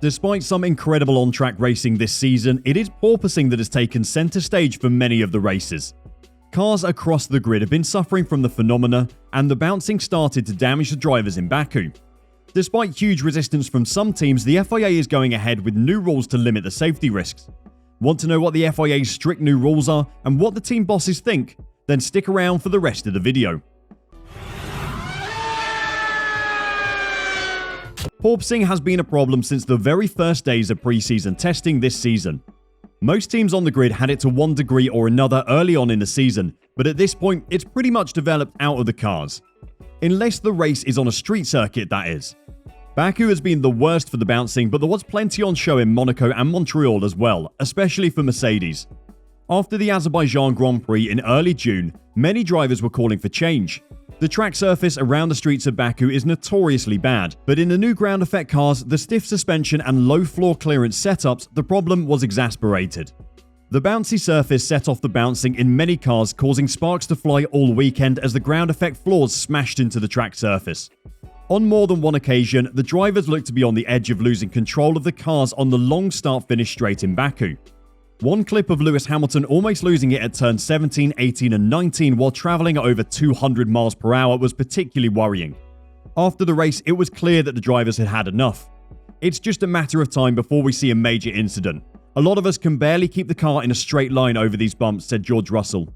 Despite some incredible on-track racing this season, it is porpoising that has taken center stage for many of the races. Cars across the grid have been suffering from the phenomena, and the bouncing started to damage the drivers in Baku. Despite huge resistance from some teams, the FIA is going ahead with new rules to limit the safety risks. Want to know what the FIA's strict new rules are and what the team bosses think? Then stick around for the rest of the video. Porpoising has been a problem since the very first days of pre-season testing this season. Most teams on the grid had it to one degree or another early on in the season, but at this point it's pretty much developed out of the cars. Unless the race is on a street circuit, that is. Baku has been the worst for the bouncing, but there was plenty on show in Monaco and Montreal as well, especially for Mercedes. After the Azerbaijan Grand Prix in early June, many drivers were calling for change. The track surface around the streets of Baku is notoriously bad, but in the new ground effect cars, the stiff suspension and low floor clearance setups, the problem was exacerbated. The bouncy surface set off the bouncing in many cars, causing sparks to fly all weekend as the ground effect floors smashed into the track surface. On more than one occasion, the drivers looked to be on the edge of losing control of the cars on the long start-finish straight in Baku. One clip of Lewis Hamilton almost losing it at turns 17, 18 and 19 while travelling at over 200 miles per hour was particularly worrying. After the race, it was clear that the drivers had had enough. It's just a matter of time before we see a major incident. A lot of us can barely keep the car in a straight line over these bumps, said George Russell.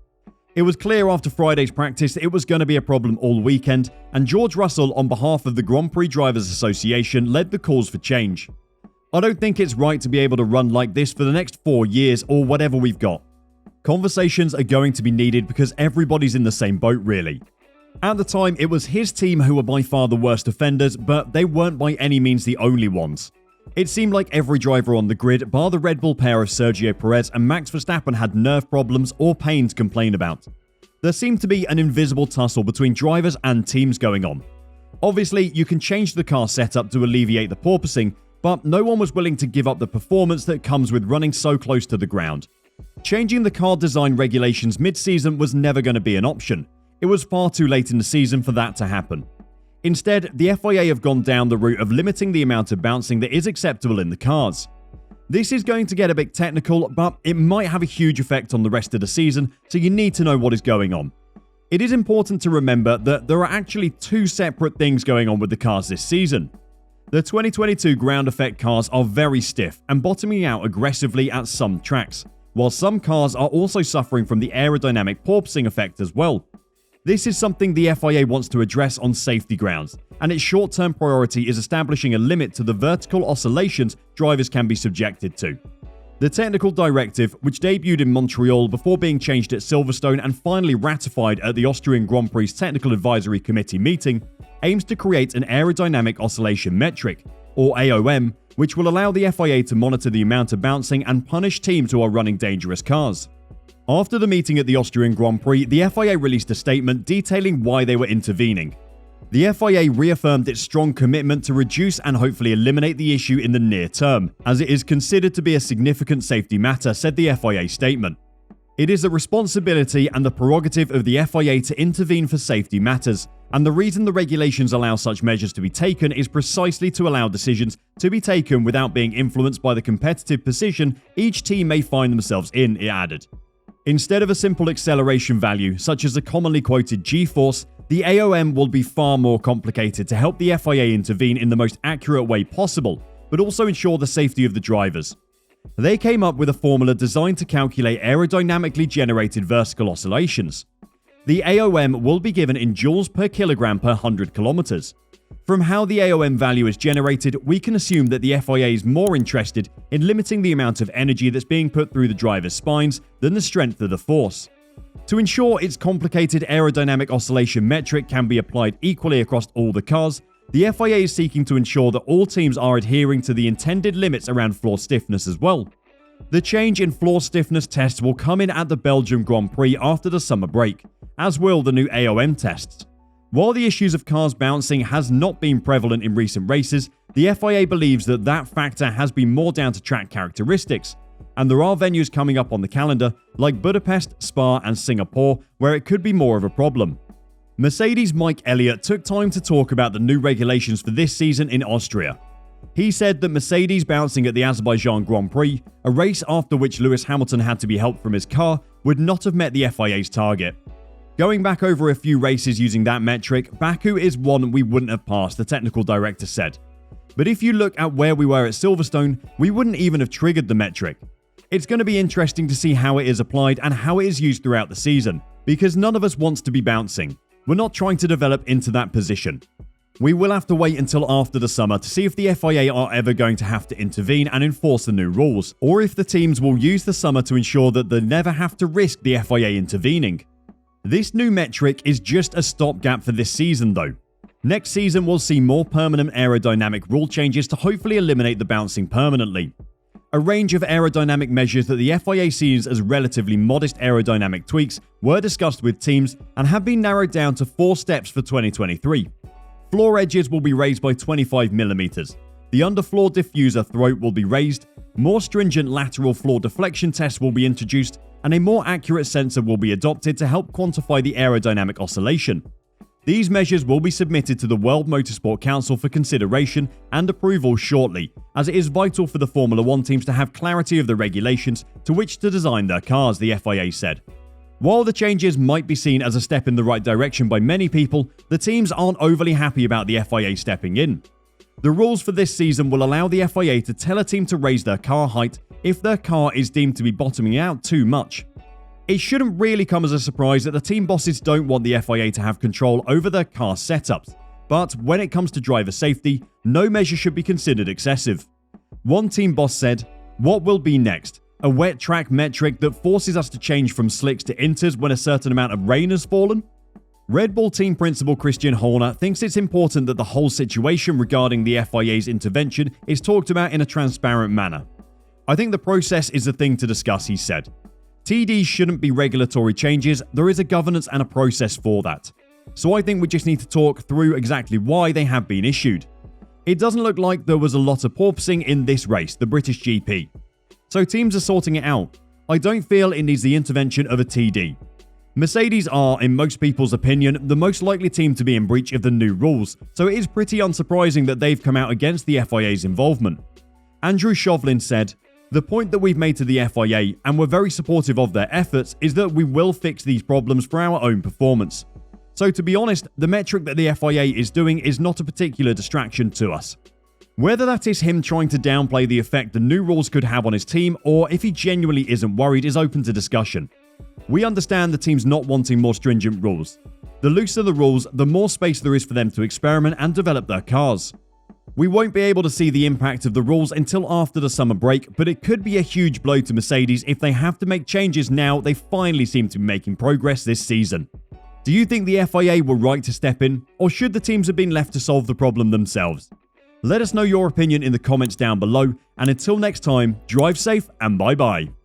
It was clear after Friday's practice it was going to be a problem all weekend, and George Russell, on behalf of the Grand Prix Drivers Association, led the calls for change. I don't think it's right to be able to run like this for the next 4 years or whatever we've got. Conversations are going to be needed because everybody's in the same boat, really. At the time, it was his team who were by far the worst offenders, but they weren't by any means the only ones. It seemed like every driver on the grid, bar the Red Bull pair of Sergio Perez and Max Verstappen, had nerve problems or pain to complain about. There seemed to be an invisible tussle between drivers and teams going on. Obviously, you can change the car setup to alleviate the porpoising, but no one was willing to give up the performance that comes with running so close to the ground. Changing the car design regulations mid-season was never going to be an option. It was far too late in the season for that to happen. Instead, the FIA have gone down the route of limiting the amount of bouncing that is acceptable in the cars. This is going to get a bit technical, but it might have a huge effect on the rest of the season, so you need to know what is going on. It is important to remember that there are actually two separate things going on with the cars this season. The 2022 ground effect cars are very stiff and bottoming out aggressively at some tracks, while some cars are also suffering from the aerodynamic porpoising effect as well. This is something the FIA wants to address on safety grounds, and its short-term priority is establishing a limit to the vertical oscillations drivers can be subjected to. The technical directive, which debuted in Montreal before being changed at Silverstone and finally ratified at the Austrian Grand Prix Technical Advisory Committee meeting, aims to create an aerodynamic oscillation metric, or AOM, which will allow the FIA to monitor the amount of bouncing and punish teams who are running dangerous cars. After the meeting at the Austrian Grand Prix, the FIA released a statement detailing why they were intervening. The FIA reaffirmed its strong commitment to reduce and hopefully eliminate the issue in the near term, as it is considered to be a significant safety matter, said the FIA statement. It is the responsibility and the prerogative of the FIA to intervene for safety matters, and the reason the regulations allow such measures to be taken is precisely to allow decisions to be taken without being influenced by the competitive position each team may find themselves in, it added. Instead of a simple acceleration value, such as the commonly quoted G-force, the AOM will be far more complicated to help the FIA intervene in the most accurate way possible, but also ensure the safety of the drivers. They came up with a formula designed to calculate aerodynamically generated vertical oscillations. The AOM will be given in joules per kilogram per 100 kilometers. From how the AOM value is generated, we can assume that the FIA is more interested in limiting the amount of energy that's being put through the driver's spines than the strength of the force. To ensure its complicated aerodynamic oscillation metric can be applied equally across all the cars, the FIA is seeking to ensure that all teams are adhering to the intended limits around floor stiffness as well. The change in floor stiffness tests will come in at the Belgium Grand Prix after the summer break, as will the new AOM tests. While the issues of cars bouncing has not been prevalent in recent races, the FIA believes that that factor has been more down to track characteristics, and there are venues coming up on the calendar like Budapest, Spa and Singapore where it could be more of a problem. Mercedes' Mike Elliott took time to talk about the new regulations for this season in Austria. He said that Mercedes bouncing at the Azerbaijan Grand Prix, a race after which Lewis Hamilton had to be helped from his car, would not have met the FIA's target. Going back over a few races using that metric, Baku is one we wouldn't have passed, the technical director said. But if you look at where we were at Silverstone, we wouldn't even have triggered the metric. It's going to be interesting to see how it is applied and how it is used throughout the season, because none of us wants to be bouncing. We're not trying to develop into that position. We will have to wait until after the summer to see if the FIA are ever going to have to intervene and enforce the new rules, or if the teams will use the summer to ensure that they never have to risk the FIA intervening. This new metric is just a stopgap for this season though. Next season we'll see more permanent aerodynamic rule changes to hopefully eliminate the bouncing permanently. A range of aerodynamic measures that the FIA sees as relatively modest aerodynamic tweaks were discussed with teams and have been narrowed down to 4 steps for 2023. Floor edges will be raised by 25mm. The underfloor diffuser throat will be raised, more stringent lateral floor deflection tests will be introduced, and a more accurate sensor will be adopted to help quantify the aerodynamic oscillation. These measures will be submitted to the World Motorsport Council for consideration and approval shortly, as it is vital for the Formula One teams to have clarity of the regulations to which to design their cars, the FIA said. While the changes might be seen as a step in the right direction by many people, the teams aren't overly happy about the FIA stepping in. The rules for this season will allow the FIA to tell a team to raise their car height if their car is deemed to be bottoming out too much. It shouldn't really come as a surprise that the team bosses don't want the FIA to have control over their car setups, but when it comes to driver safety, no measure should be considered excessive. One team boss said, "What will be next? A wet track metric that forces us to change from slicks to inters when a certain amount of rain has fallen?" Red Bull team principal Christian Horner thinks it's important that the whole situation regarding the FIA's intervention is talked about in a transparent manner. "I think the process is the thing to discuss," he said. TDs shouldn't be regulatory changes, there is a governance and a process for that. So I think we just need to talk through exactly why they have been issued. It doesn't look like there was a lot of porpoising in this race, the British GP. So teams are sorting it out. I don't feel it needs the intervention of a TD. Mercedes are, in most people's opinion, the most likely team to be in breach of the new rules, so it is pretty unsurprising that they've come out against the FIA's involvement. Andrew Shovlin said, "The point that we've made to the FIA, and we're very supportive of their efforts, is that we will fix these problems for our own performance. So to be honest, the metric that the FIA is doing is not a particular distraction to us." Whether that is him trying to downplay the effect the new rules could have on his team, or if he genuinely isn't worried, is open to discussion. We understand the teams not wanting more stringent rules. The looser the rules, the more space there is for them to experiment and develop their cars. We won't be able to see the impact of the rules until after the summer break, but it could be a huge blow to Mercedes if they have to make changes now they finally seem to be making progress this season. Do you think the FIA were right to step in, or should the teams have been left to solve the problem themselves? Let us know your opinion in the comments down below, and until next time, drive safe and bye bye.